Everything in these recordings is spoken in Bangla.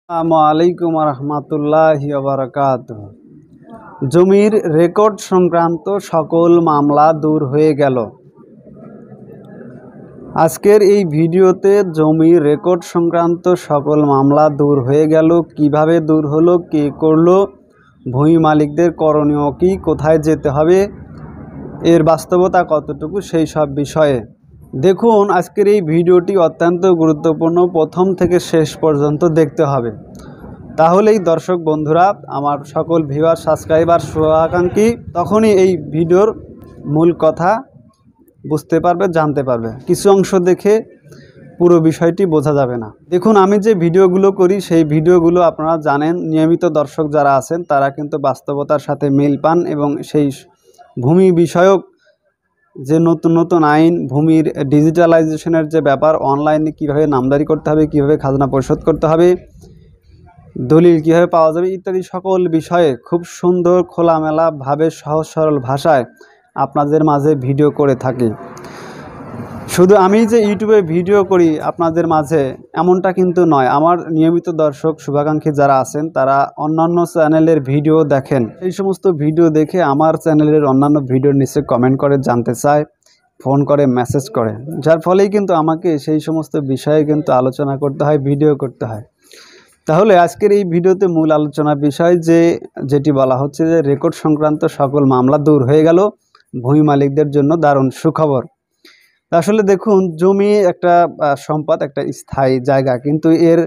আসসালামু আলাইকুম রহমতুল্লাহি ওয়া বারাকাতুহু। জমির রেকর্ড সংক্রান্ত সকল মামলা দূর হয়ে গেল। আজকের এই ভিডিওতে জমির রেকর্ড সংক্রান্ত সকল মামলা দূর হয়ে গেল, কিভাবে দূর হলো, কে করলো, ভূমি মালিকদের করণীয় কি, কোথায় যেতে হবে, এর বাস্তবতা কতটুকু, সেই সব বিষয়ে দেখুন। আজকের এই ভিডিওটি অত্যন্ত গুরুত্বপূর্ণ, প্রথম থেকে শেষ পর্যন্ত দেখতে হবে। তাহলেই দর্শক বন্ধুরা, আমার সকল ভিউয়ার, সাবস্ক্রাইবার, শুভাকাঙ্ক্ষী তখনই এই ভিডিওর মূল কথা বুঝতে পারবে, জানতে পারবে। কিছু অংশ দেখে পুরো বিষয়টি বোঝা যাবে না। দেখুন, আমি যে ভিডিওগুলো করি সেই ভিডিওগুলো আপনারা জানেন, নিয়মিত দর্শক যারা আছেন তারা কিন্তু বাস্তবতার সাথে মিল পান, এবং সেই ভূমি বিষয়ক যে নতুন নতুন আইন, ভূমির ডিজিটালাইজেশনের যে ব্যাপার, অনলাইনে কীভাবে নামজারি করতে হবে, কীভাবে খাজনা পরিশোধ করতে হবে, দলিল কীভাবে পাওয়া যাবে ইত্যাদি সকল বিষয়ে খুব সুন্দর খোলামেলাভাবে সহজ সরল ভাষায় আপনাদের মাঝে ভিডিও করে থাকি। শুধু আমি যে ইউটিউবে ভিডিও করি আপনাদের মাঝে এমনটা কিন্তু নয়। আমার নিয়মিত দর্শক শুভাকাঙ্ক্ষী যারা আছেন তারা অন্যান্য চ্যানেলের ভিডিও দেখেন, এই সমস্ত ভিডিও দেখে আমার চ্যানেলের অন্যান্য ভিডিওর নিচে কমেন্ট করে জানতে চায়, ফোন করে, মেসেজ করে, যার ফলেই কিন্তু আমাকে সেই সমস্ত বিষয়ে কিন্তু আলোচনা করতে হয়, ভিডিও করতে হয়। তাহলে আজকের এই ভিডিওতে মূল আলোচনার বিষয় যেটি বলা হচ্ছে যে রেকর্ড সংক্রান্ত সকল মামলা দূর হয়ে গেল, ভূমি মালিকদের জন্য দারুণ সুখবর। আসলে দেখুন, জমি একটা সম্পদ, একটা স্থায়ী জায়গা, কিন্তু এর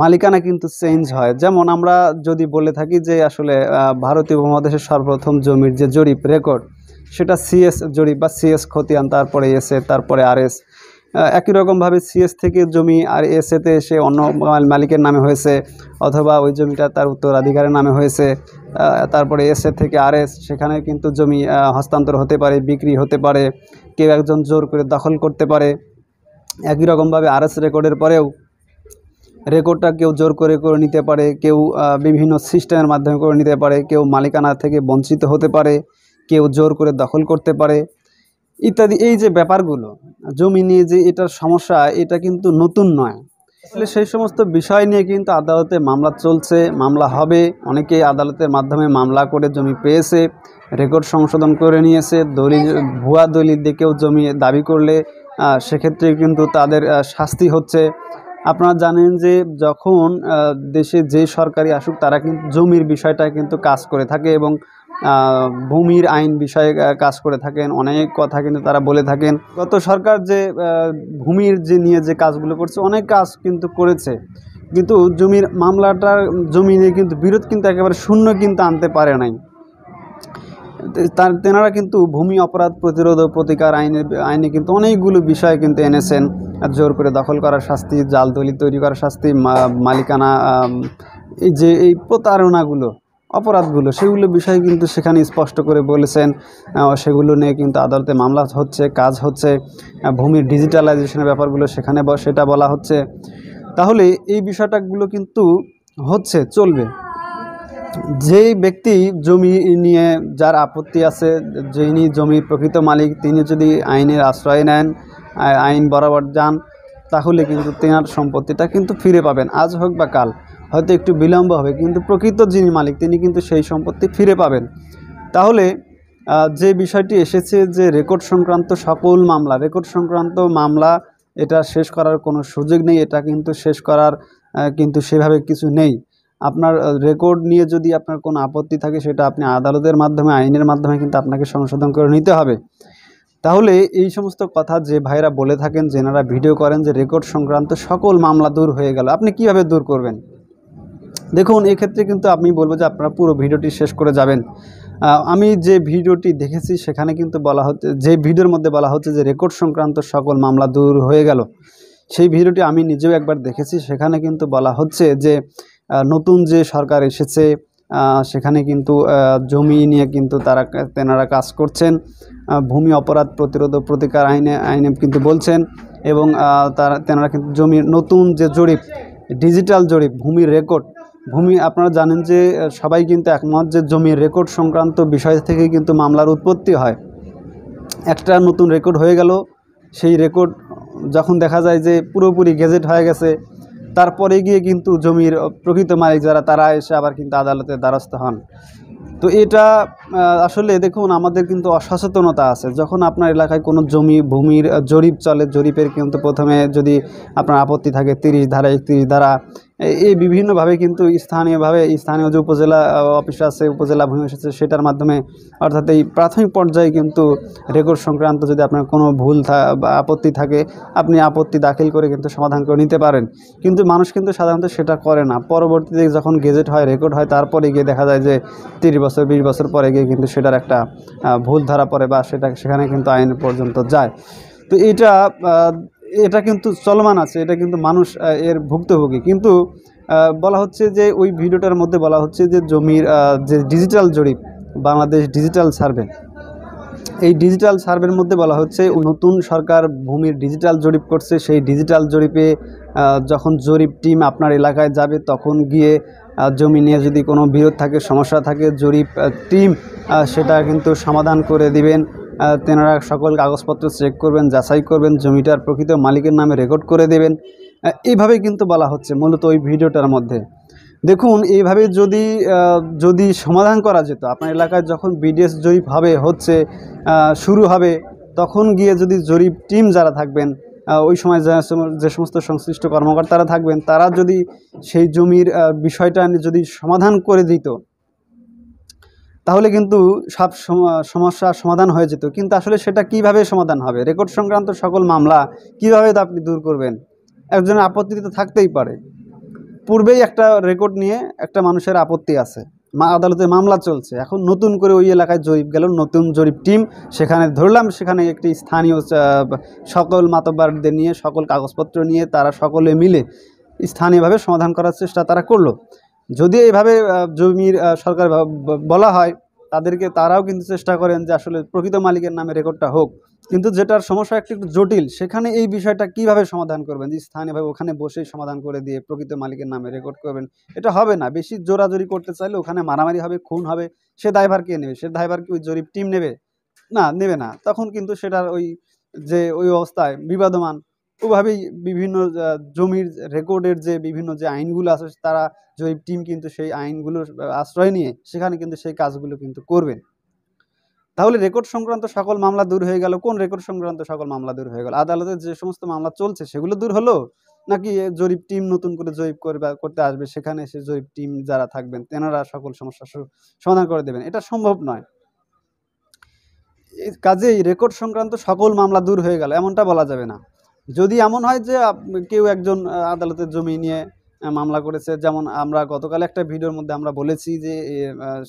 মালিকানা কিন্তু চেঞ্জ হয়। যেমন আমরা যদি বলে থাকি যে আসলে ভারতীয় উপমহাদেশের সর্বপ্রথম জমির যে জরিপ রেকর্ড, সেটা সিএস জরিপ বা সিএস খতিয়ান, তারপরে এসএ, তারপরে আরএস। একই রকমভাবে সিএস থেকে জমি আর এসএতে এসে অন্য মালিকের নামে হয়েছে, অথবা ওই জমিটা তার উত্তরাধিকারের নামে হয়েছে। তারপরে এসএ থেকে আরএস, সেখানে কিন্তু জমি হস্তান্তর হতে পারে, বিক্রি হতে পারে, কেউ একজন জোর করে দখল করতে পারে। একই রকমভাবে আরএস রেকর্ডের পরেও রেকর্ডটা কেউ জোর করে নিতে পারে, কেউ বিভিন্ন সিস্টেমের মাধ্যমে করে নিতে পারে, কেউ মালিকানা থেকে বঞ্চিত হতে পারে, কেউ জোর করে দখল করতে পারে ইত্যাদি। এই যে ব্যাপারগুলো জমি নিয়ে যে এটার সমস্যা, এটা কিন্তু নতুন নয়। আসলে সেই সমস্ত বিষয় নিয়ে কিন্তু আদালতে মামলা চলছে, মামলা হবে। অনেকেই আদালতের মাধ্যমে মামলা করে জমি পেয়েছে, রেকর্ড সংশোধন করে নিয়েছে। দলিল, ভুয়া দলিল দিকেও জমি দাবি করলে সেক্ষেত্রে কিন্তু তাদের শাস্তি হচ্ছে। আপনারা জানেন যে যখন দেশে যে সরকারি আসুক তারা কিন্তু জমির বিষয়টা কিন্তু কাজ করে থাকে, এবং ভূমির আইন বিষয়ে কাজ করে থাকেন। অনেক কথা কিন্তু তারা বলে থাকেন। গত সরকার যে ভূমির যে নিয়ে যে কাজগুলো করছে, অনেক কাজ কিন্তু করেছে, কিন্তু জমির মামলাটার জমি নিয়ে কিন্তু বিরোধ কিন্তু একেবারে শূন্য কিন্তু আনতে পারে নাই। তেনারা কিন্তু ভূমি অপরাধ প্রতিরোধ ও প্রতিকার আইনে কিন্তু অনেকগুলো বিষয় কিন্তু এনেছেন। জোর করে দখল করার শাস্তি, জাল দলিল তৈরি করার শাস্তি, মালিকানা, এই প্রতারণাগুলো, অপরাধগুলো, সেগুলো বিষয় কিন্তু সেখানে স্পষ্ট করে বলেছেন। সেগুলো নিয়ে কিন্তু আদালতে মামলা হচ্ছে, কাজ হচ্ছে। ভূমির ডিজিটালাইজেশনের ব্যাপারগুলো সেখানে সেটা বলা হচ্ছে। তাহলে এই বিষয়টাগুলো কিন্তু হচ্ছে, চলবে। যেই ব্যক্তি জমি নিয়ে যার আপত্তি আছে, যিনি জমির প্রকৃত মালিক, তিনি যদি আইনের আশ্রয় নেন, আইন বরাবর যান, তাহলে কিন্তু তেনার সম্পত্তিটা কিন্তু ফিরে পাবেন। আজ হোক বা কাল, হয়তো একটু বিলম্ব হবে, কিন্তু প্রকৃত যিনি মালিক তিনি কিন্তু সেই সম্পত্তি ফিরে পাবেন। তাহলে যে বিষয়টি এসেছে যে রেকর্ড সংক্রান্ত সকল মামলা, রেকর্ড সংক্রান্ত মামলা, এটা শেষ করার কোনো সুযোগ নেই। এটা কিন্তু শেষ করার কিন্তু সেভাবে কিছু নেই। আপনার রেকর্ড নিয়ে যদি আপনার কোনো আপত্তি থাকে, সেটা আপনি আদালতের মাধ্যমে, আইনের মাধ্যমে কিন্তু আপনাকে সংশোধন করে নিতে হবে। তাহলে এই সমস্ত কথা যে ভাইরা বলে থাকেন, যেনারা ভিডিও করেন যে রেকর্ড সংক্রান্ত সকল মামলা দূর হয়ে গেল, আপনি কিভাবে দূর করবেন? দেখুন, এক্ষেত্রে কিন্তু আমি বলবো যে আপনারা পুরো ভিডিওটি শেষ করে যাবেন। আমি যে ভিডিওটি দেখেছি সেখানে কিন্তু বলা হচ্ছে, যে ভিডিওর মধ্যে বলা হচ্ছে যে রেকর্ড সংক্রান্ত সকল মামলা দূর হয়ে গেল, সেই ভিডিওটি আমি নিজেও একবার দেখেছি। সেখানে কিন্তু বলা হচ্ছে যে নতুন যে সরকার এসেছে, সেখানে কিন্তু জমি নিয়ে কিন্তু তেনারা কাজ করছেন। ভূমি অপরাধ প্রতিরোধ ও প্রতিকার আইনে কিন্তু বলছেন, এবং তেনারা কিন্তু জমির নতুন যে জরিপ, ডিজিটাল জরিপ, ভূমির রেকর্ড, আপনারা জানেন যে সবাই কিন্তু একমত যে জমির রেকর্ড সংক্রান্ত বিষয় থেকে কিন্তু মামলার উৎপত্তি হয়। একটা নতুন রেকর্ড হয়ে গেল, সেই রেকর্ড যখন দেখা যায় যে পুরোপুরি গেজেট হয়ে গেছে, তারপরে গিয়ে কিন্তু জমির প্রকৃত মালিক যারা তারা এসে আবার কিন্তু আদালতের দ্বারস্থ হন। তো এটা আসলে দেখুন আমাদের কিন্তু অসচেতনতা আছে। যখন আপনার এলাকায় কোনো ভূমির জরিপ চলে, জরিপের কিন্তু প্রথমে যদি আপনার আপত্তি থাকে 30 ধারা 31 ধারা এই বিভিন্নভাবে কিন্তু স্থানীয় যে উপজেলা অফিস আছে, উপজেলা ভূমি অফিস আছে, সেটার মাধ্যমে অর্থাৎ এই প্রাথমিক পর্যায়ে কিন্তু রেকর্ড সংক্রান্ত যদি আপনার কোনো ভুল বা আপত্তি থাকে, আপনি আপত্তি দাখিল করে কিন্তু সমাধান করে নিতে পারেন। কিন্তু মানুষ কিন্তু সাধারণত সেটা করে না। পরবর্তীতে যখন গেজেট হয়, রেকর্ড হয়, তারপরে গিয়ে দেখা যায় যে 30 বছর 20 বছর পরে গিয়ে কিন্তু সেটার একটা ভুল ধরা পড়ে বা সেখানে কিন্তু আইন পর্যন্ত যায়। তো এটা কিন্তু চলমান আছে, এটা কিন্তু মানুষ এর ভুক্তভোগী। কিন্তু বলা হচ্ছে যে ওই ভিডিওটার মধ্যে বলা হচ্ছে যে জমির যে ডিজিটাল জরিপ, বাংলাদেশ ডিজিটাল সার্ভে, এই ডিজিটাল সার্ভের মধ্যে বলা হচ্ছে নতুন সরকার ভূমির ডিজিটাল জরিপ করছে। সেই ডিজিটাল জরিপে যখন জরিপ টিম আপনার এলাকায় যাবে, তখন গিয়ে জমি নিয়ে যদি কোনো বিরোধ থাকে, সমস্যা থাকে, জরিপ টিম সেটা কিন্তু সমাধান করে দিবেন। তেনারা সকল কাগজপত্র চেক করবেন, যাচাই করবেন, জমিটার প্রকৃত মালিকের নামে রেকর্ড করে দেবেন। এইভাবেই কিন্তু বলা হচ্ছে মূলত ওই ভিডিওটার মধ্যে। দেখুন এইভাবে যদি সমাধান করা যেত, আপনার এলাকায় যখন বিডিএস জরিপ শুরু হবে, তখন গিয়ে যদি জরিপ টিম যারা থাকবেন, ওই সময় যে সমস্ত সংশ্লিষ্ট কর্মকর্তারা থাকবেন, তারা যদি সেই জমির বিষয়টা যদি সমাধান করে দিত, তাহলে কিন্তু সব সমস্যার সমাধান হয়ে যেত। কিন্তু আসলে সেটা কিভাবে সমাধান হবে? রেকর্ড সংক্রান্ত সকল মামলা কিভাবে আপনি দূর করবেন? একজনের আপত্তি তো থাকতেই পারে। পূর্বেই একটা রেকর্ড নিয়ে একটা মানুষের আপত্তি আছে, আদালতে মামলা চলছে, এখন নতুন করে ওই এলাকায় জরিপ গেল, নতুন জরিপ টিম সেখানে ধরলাম, সেখানে একটি স্থানীয় সকল মাতব্বরদের নিয়ে, সকল কাগজপত্র নিয়ে তারা সকলে মিলে স্থানীয়ভাবে সমাধান করার চেষ্টা তারা করলো। যদি এইভাবে জমির সরকার বলা হয়, তারাও কিন্তু চেষ্টা করেন যে আসলে প্রকৃত মালিকের নামে রেকর্ডটা হোক। কিন্তু যেটার সমস্যা একটু জটিল, সেখানে এই বিষয়টা কিভাবে সমাধান করবেন? যে স্থানীয়ভাবে ওখানে বসেই সমাধান করে দিয়ে প্রকৃত মালিকের নামে রেকর্ড করবেন, এটা হবে না। বেশি জোরাজোরি করতে চাইলে ওখানে মারামারি হবে, খুন হবে। সে দায়ভার কে নেবে? সে দায়ভার কি ওই জরিপ টিম নেবে? না, নেবে না। তখন কিন্তু সেটার ওই অবস্থায় বিবাদমান ওভাবেই বিভিন্ন জমির রেকর্ডের যে বিভিন্ন যে আইনগুলো আছে, তারা জরিপ টিম কিন্তু সেই আইনগুলোর আশ্রয় নিয়ে সেখানে কিন্তু সেই কাজগুলো কিন্তু করবে। তাহলে রেকর্ড সংক্রান্ত সকল মামলা দূর হয়ে গেল। কোন রেকর্ড সংক্রান্ত সকল মামলা দূর হয়ে গেল? আদালতে যে সমস্ত মামলা চলছে সেগুলো দূর হলো, নাকি জরিপ টিম নতুন করে জরিপ করতে আসবে, সেখানে এসে জরিপ টিম যারা থাকবেন তেনারা সকল সমস্যার সমাধান করে দেবেন? এটা সম্ভব নয়। কাজেই রেকর্ড সংক্রান্ত সকল মামলা দূর হয়ে গেল এমনটা বলা যাবে না। যদি এমন হয় যে কেউ একজন আদালতের জমি নিয়ে মামলা করেছে, যেমন আমরা গতকাল একটা ভিডিওর মধ্যে আমরা বলেছি যে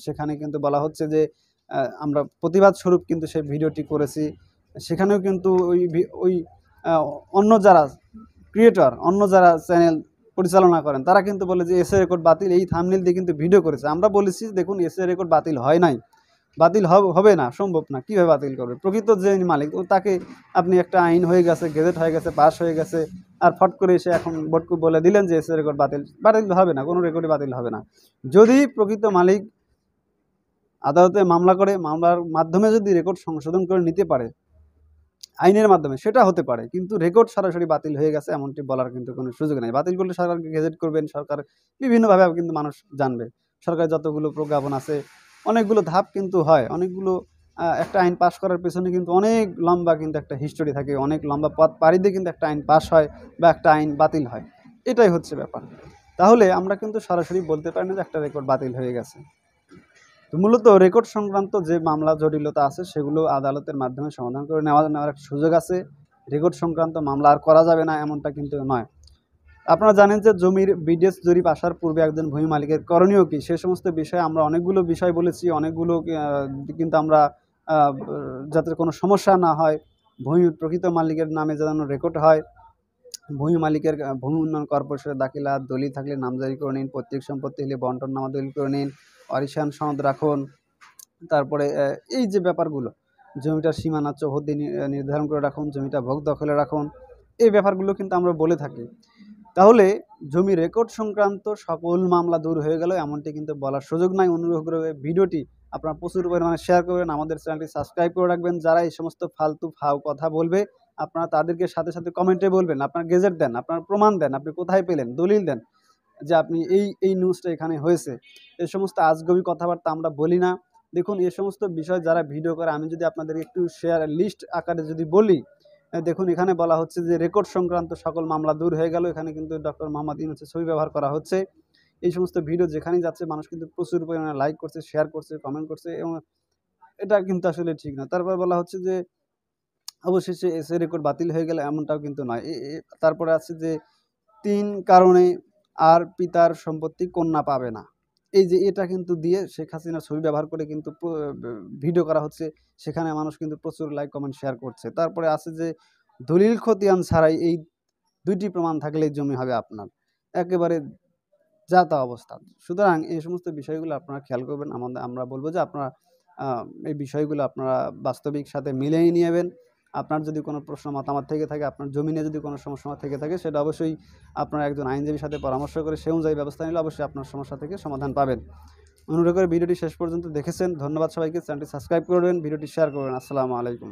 সেখানে কিন্তু বলা হচ্ছে যে আমরা প্রতিবাদ স্বরূপ কিন্তু সেই ভিডিওটি করেছি। সেখানেও কিন্তু ওই অন্য যারা ক্রিয়েটর, অন্য যারা চ্যানেল পরিচালনা করেন, তারা কিন্তু বলে যে এসএ রেকর্ড বাতিল, এই থাম্বনেল দিয়ে কিন্তু ভিডিও করেছে। আমরা বলেছি দেখুন এসএ রেকর্ড বাতিল হয় নাই, বাতিল হবে না, সম্ভব না। কীভাবে বাতিল করবে? প্রকৃত যে মালিক তাকে আপনি একটা আইন হয়ে গেছে, গেজেট হয়ে গেছে, পাস হয়ে গেছে, আর ফট করে এসে এখন বটকু বলে দিলেন যে এসএ রেকর্ড বাতিল হবে না, কোনো রেকর্ডই বাতিল হবে না। যদি প্রকৃত মালিক আদালতে মামলা করে, মামলার মাধ্যমে যদি রেকর্ড সংশোধন করে নিতে পারে আইনের মাধ্যমে, সেটা হতে পারে। কিন্তু রেকর্ড সরাসরি বাতিল হয়ে গেছে এমনটি বলার কিন্তু কোনো সুযোগ নেই। বাতিল করলে সরকারকে গেজেট করবেন, সরকার বিভিন্নভাবে কিন্তু মানুষ জানবে। সরকারের যতগুলো প্রজ্ঞাপন আছে, অনেকগুলো ধাপ কিন্তু হয়, অনেকগুলো একটা আইন পাশ করার পেছনে কিন্তু অনেক লম্বা কিন্তু একটা হিস্টোরি থাকে, অনেক লম্বা পথ পাড়ি দিয়ে কিন্তু একটা আইন পাশ হয় বা একটা আইন বাতিল হয়। এটাই হচ্ছে ব্যাপার। তাহলে আমরা কিন্তু সরাসরি বলতে পারি না যে একটা রেকর্ড বাতিল হয়ে গেছে। তো মূলত রেকর্ড সংক্রান্ত যে মামলা জটিলতা আছে সেগুলো আদালতের মাধ্যমে সমাধান করে নেওয়ার একটা সুযোগ আছে। রেকর্ড সংক্রান্ত মামলা আর করা যাবে না এমনটা কিন্তু নয়। আপনারা জানেন যে জমির বিডিএস জরিপ আসার পূর্বে একজন ভূমি মালিকের করণীয় কী, সে সমস্ত বিষয়ে আমরা অনেকগুলো বিষয় বলেছি। অনেকগুলো কিন্তু আমরা যাতে কোনো সমস্যা না হয়, ভূমির প্রকৃত মালিকের নামে যেন রেকর্ড হয়, ভূমি মালিকের ভূমি উন্নয়ন কর্পোরেশনের দাখিলা, দলিল থাকলে নামজারি করে নিন, পৈতৃক সম্পত্তি হলে বন্টননামা দলিল করে নিন, ওয়ারিশান সনদ রাখুন। তারপরে এই যে ব্যাপারগুলো, জমিটার সীমানা চৌহদ্দি নির্ধারণ করে রাখুন, জমিটা ভোগ দখলে রাখুন, এই ব্যাপারগুলো কিন্তু আমরা বলে থাকি। তাহলে জমি রেকর্ড সংক্রান্ত সকল মামলা দূর হয়ে গেল এমনটি কিন্তু বলার সুযোগ নাই। অনুগ্রহ করে ভিডিওটি আপনারা প্রচুর পরিমাণে শেয়ার করবেন, আমাদের চ্যানেলটি সাবস্ক্রাইব করে রাখবেন। যারা এই সমস্ত ফালতু ফাও কথা বলবে আপনারা তাদেরকে সাথে সাথে কমেন্টে বলবেন, আপনার গেজেট দেন, আপনার প্রমাণ দেন, আপনি কোথায় পেলেন, দলিল দেন যে আপনি এই নিউজটা এখানে হয়েছে। এই সমস্ত আজগবি কথাবার্তা আমরা বলি না। দেখুন, এই সমস্ত বিষয় যারা ভিডিও করে, আমি যদি আপনাদের একটু শেয়ার লিস্ট আকারে যদি বলি, দেখুন এখানে বলা হচ্ছে যে রেকর্ড সংক্রান্ত সকল মামলা দূর হয়ে গেল। এখানে কিন্তু ডক্টর মোহাম্মদ ইউনূসের ছবি ব্যবহার করা হচ্ছে। এই সমস্ত ভিডিও যেখানেই যাচ্ছে মানুষ কিন্তু প্রচুর পরিমাণে লাইক করছে, শেয়ার করছে, কমেন্ট করছে, এবং এটা কিন্তু আসলে ঠিক না। তারপর বলা হচ্ছে যে অবশেষে এসএ রেকর্ড বাতিল হয়ে গেল, এমনটাও কিন্তু নয়। তারপরে আছে যে ৩ কারণে আর পিতার সম্পত্তি কন্যা পাবে না। এই যে এটা কিন্তু দিয়ে শেখ হাসিনার ছবি ব্যবহার করে কিন্তু ভিডিও করা হচ্ছে। সেখানে মানুষ কিন্তু প্রচুর লাইক, কমেন্ট, শেয়ার করছে। তারপরে আছে যে দলিল খতিয়ান ছাড়াই এই ২টি প্রমাণ থাকলেই জমি হবে আপনার। একেবারে যা তা অবস্থা। সুতরাং এই সমস্ত বিষয়গুলো আপনারা খেয়াল করবেন। আমরা বলব যে আপনারা এই বিষয়গুলো আপনারা বাস্তবিক সাথে মিলিয়ে নেবেন। আপনার যদি কোনো প্রশ্ন মতামত থেকে থাকে, আপনার জমি নিয়ে যদি কোনো সমস্যা থেকে থাকে, সেটা অবশ্যই আপনারা একজন আইনজীবীর সাথে পরামর্শ করে সে অনুযায়ী ব্যবস্থা নিলে অবশ্যই আপনার সমস্যা থেকে সমাধান পাবেন। অনুরোধ করে ভিডিওটি শেষ পর্যন্ত দেখেছেন। ধন্যবাদ সবাইকে। চ্যানেলটি সাবস্ক্রাইব করবেন, ভিডিওটি শেয়ার করবেন। আসসালামু আলাইকুম।